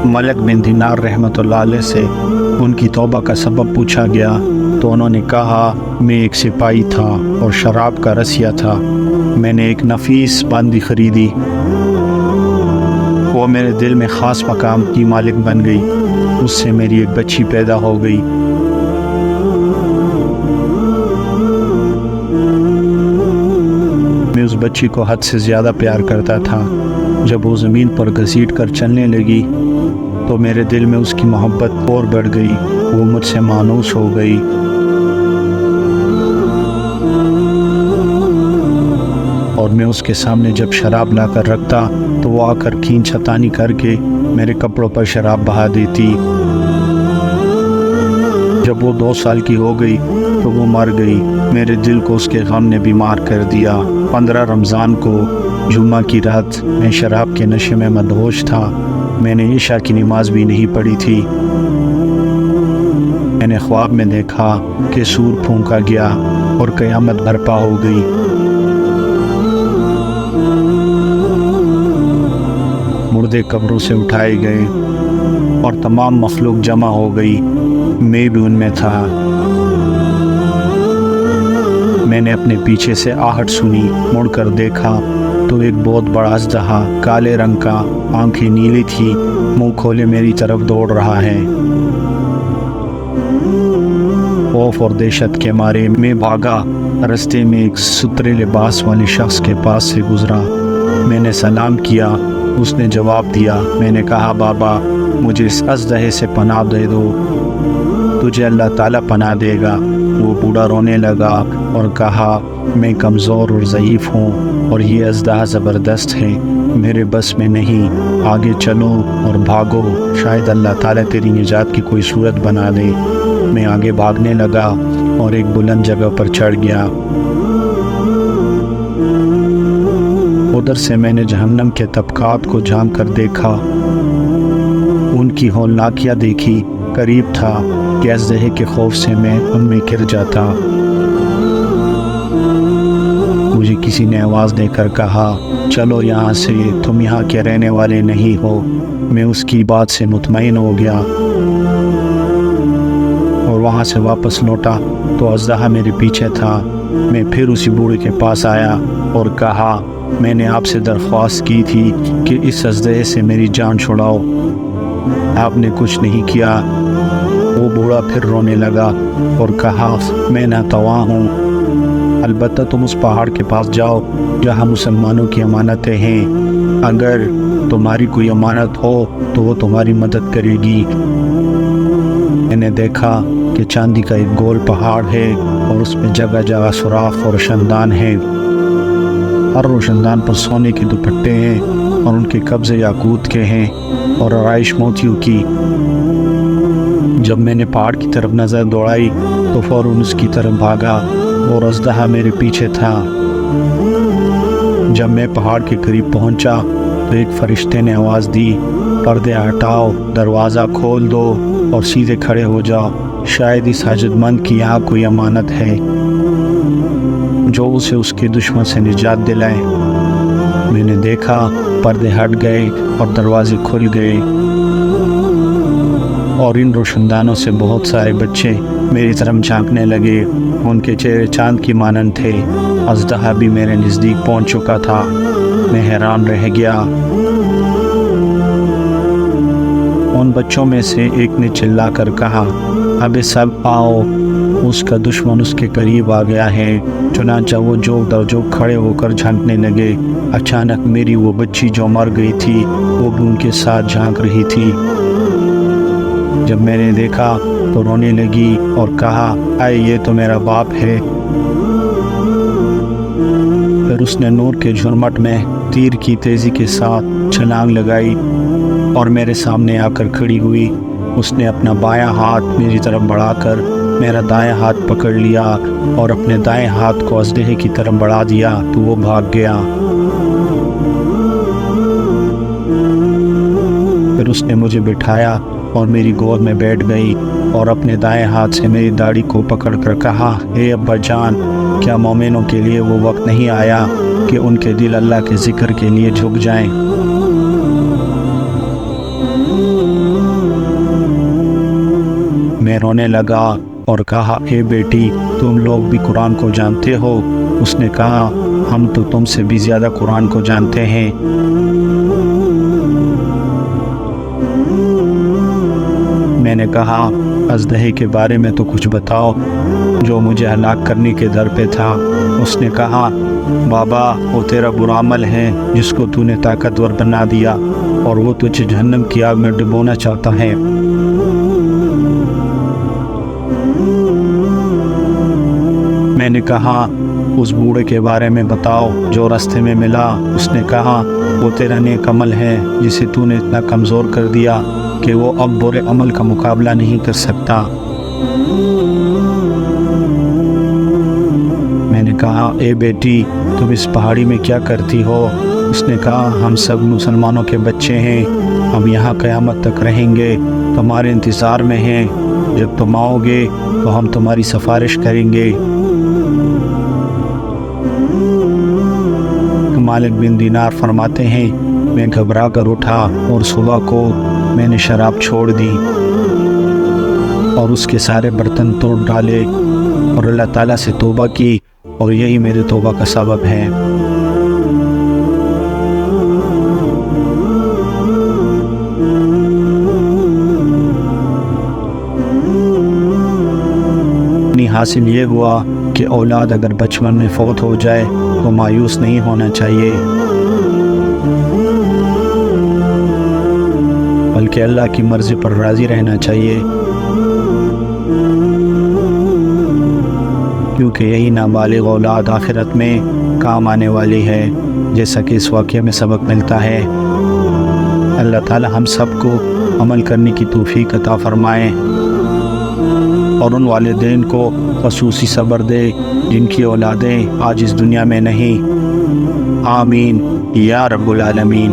मलिक बिन दिनार रहमतुल्लाह अलैह से उनकी तौबा का सबब पूछा गया तो उन्होंने कहा, मैं एक सिपाही था और शराब का रसिया था। मैंने एक नफीस बांदी ख़रीदी, वो मेरे दिल में ख़ास मकाम की मालिक बन गई। उससे मेरी एक बच्ची पैदा हो गई। मैं उस बच्ची को हद से ज़्यादा प्यार करता था। जब वो ज़मीन पर घसीट कर चलने लगी तो मेरे दिल में उसकी मोहब्बत और बढ़ गई। वो मुझसे मानूस हो गई। और मैं उसके सामने जब शराब ला कर रखता तो वो आकर खींच छतानी करके मेरे कपड़ों पर शराब बहा देती। जब वो 2 साल की हो गई तो वो मर गई। मेरे दिल को उसके गम ने बीमार कर दिया। 15 रमज़ान को जुम्मा की रात मैं शराब के नशे में मदहोश था। मैंने ईशा की नमाज भी नहीं पढ़ी थी। मैंने ख्वाब में देखा कि सूर फूंका गया और क़यामत बर्पा हो गई। मुर्दे कब्रों से उठाए गए और तमाम मखलूक जमा हो गई। मैं भी उनमें था। मैंने अपने पीछे से आहट सुनी, मुड़कर देखा तो एक बहुत बड़ा अजदहा काले रंग का, आंखें नीली थी, मुंह खोले मेरी तरफ दौड़ रहा है। खौफ और दहशत के मारे मैं भागा। रास्ते में एक सुतरे लिबास वाले शख्स के पास से गुजरा। मैंने सलाम किया, उसने जवाब दिया। मैंने कहा, बाबा मुझे इस अजदहे से पनाह दे दो, तुझे अल्लाह ताला पनाह देगा। वो बूढ़ा रोने लगा और कहा, मैं कमज़ोर और ज़ईफ़ हूँ और ये अजदहा ज़बरदस्त है, मेरे बस में नहीं। आगे चलो और भागो, शायद अल्लाह ताला तेरी निजात की कोई सूरत बना दे। मैं आगे भागने लगा और एक बुलंद जगह पर चढ़ गया। उधर से मैंने जहन्नम के तबकात को झांक कर देखा। उनकी हौलनाकियाँ देखी। करीब था कि अजदहे के खौफ से मैं उनमें गिर जाता। मुझे किसी ने आवाज़ देकर कहा, चलो यहाँ से, तुम यहाँ के रहने वाले नहीं हो। मैं उसकी बात से मुतमईन हो गया और वहाँ से वापस लौटा तो अजदहा मेरे पीछे था। मैं फिर उसी बूढ़े के पास आया और कहा, मैंने आपसे दरख्वास्त की थी कि इस अजदहे से मेरी जान छुड़ाओ, आपने कुछ नहीं किया। वो बूढ़ा फिर रोने लगा और कहा, मैं नातवा हूँ, अलबत्ता तुम उस पहाड़ के पास जाओ जहाँ मुसलमानों की अमानतें हैं। अगर तुम्हारी कोई अमानत हो तो वो तुम्हारी मदद करेगी। मैंने देखा कि चांदी का एक गोल पहाड़ है और उसमें जगह जगह सुराख और रोशनदान है। हर रोशनदान पर सोने के दुपट्टे हैं और उनके कब्ज़े याकूत के हैं और आराइश मोतियों की। जब मैंने पहाड़ की तरफ नज़र दौड़ाई तो फ़ौरन उसकी तरफ भागा और अजदहा मेरे पीछे था। जब मैं पहाड़ के करीब पहुंचा तो एक फरिश्ते ने आवाज़ दी, पर्दे हटाओ, दरवाज़ा खोल दो और सीधे खड़े हो जाओ। शायद इस हाजतमंद की यहाँ कोई अमानत है जो उसे उसके दुश्मन से निजात दिलाए। मैंने देखा, पर्दे हट गए और दरवाजे खुल गए और इन रोशनदानों से बहुत सारे बच्चे मेरी तरफ झांकने लगे। उनके चेहरे चांद की मानंद थे। अजदहा भी मेरे नज़दीक पहुंच चुका था। मैं हैरान रह गया। उन बच्चों में से एक ने चिल्लाकर कहा, अबे सब आओ, उसका दुश्मन उसके करीब आ गया है। चुनांचा वो जोक दर जोक खड़े होकर झांकने लगे। अचानक मेरी वो बच्ची जो मर गई थी वो भी उनके साथ झांक रही थी। जब मैंने देखा तो रोने लगी और कहा, आए ये तो मेरा बाप है। फिर उसने नूर के झुरमट में तीर की तेज़ी के साथ छलांग लगाई और मेरे सामने आकर खड़ी हुई। उसने अपना बायां हाथ मेरी तरफ बढ़ाकर मेरा दायां हाथ पकड़ लिया और अपने दाएं हाथ को अजदहे की तरफ बढ़ा दिया तो वो भाग गया। फिर उसने मुझे बिठाया और मेरी गोद में बैठ गई और अपने दाएं हाथ से मेरी दाढ़ी को पकड़कर कहा, हे अब्बा जान, क्या मोमिनों के लिए वो वक्त नहीं आया कि उनके दिल अल्लाह के ज़िक्र के लिए झुक जाएं। میں رونے لگا اور کہا اے بیٹی تم لوگ بھی قرآن کو جانتے ہو؟ اس نے کہا ہم تو تم سے بھی زیادہ قرآن کو جانتے ہیں۔ میں نے کہا اژدہے کے بارے میں تو کچھ بتاؤ جو مجھے ہلاک کرنے کے در پہ تھا۔ اس نے کہا بابا وہ تیرا برا عمل ہے جس کو تو نے طاقتور بنا دیا اور وہ تجھے جہنم کی آگ میں ڈبونا چاہتا ہے۔ میں نے کہا اس بوڑھے کے بارے میں بتاؤ جو راستے میں ملا۔ اس نے کہا وہ تیرا نیک عمل ہے جسے تو نے اتنا کمزور کر دیا کہ وہ اب برے عمل کا مقابلہ نہیں کر سکتا۔ میں نے کہا اے بیٹی تم اس پہاڑی میں کیا کرتی ہو؟ اس نے کہا ہم سب مسلمانوں کے بچے ہیں، ہم یہاں قیامت تک رہیں گے، تمہارے انتظار میں ہیں، جب تم آؤ گے تو ہم تمہاری سفارش کریں گے۔ مالک بن دینار فرماتے ہیں میں گھبرا کر اٹھا اور صبح کو میں نے شراب چھوڑ دی اور اس کے سارے برتن توڑ ڈالے اور اللہ تعالیٰ سے توبہ کی، اور یہی میرے توبہ کا سبب ہے۔ حاصل یہ ہوا کہ اولاد اگر بچپن میں فوت ہو جائے تو مایوس نہیں ہونا چاہیے، بلکہ اللہ کی مرضی پر راضی رہنا چاہیے، کیونکہ یہی نابالغ اولاد آخرت میں کام آنے والی ہے، جیسا کہ اس واقعے میں سبق ملتا ہے۔ اللہ تعالی ہم سب کو عمل کرنے کی توفیق عطا فرمائے اور ان والدین کو خصوصی صبر دے جن کی اولادیں آج اس دنیا میں نہیں۔ آمین یا رب العالمین۔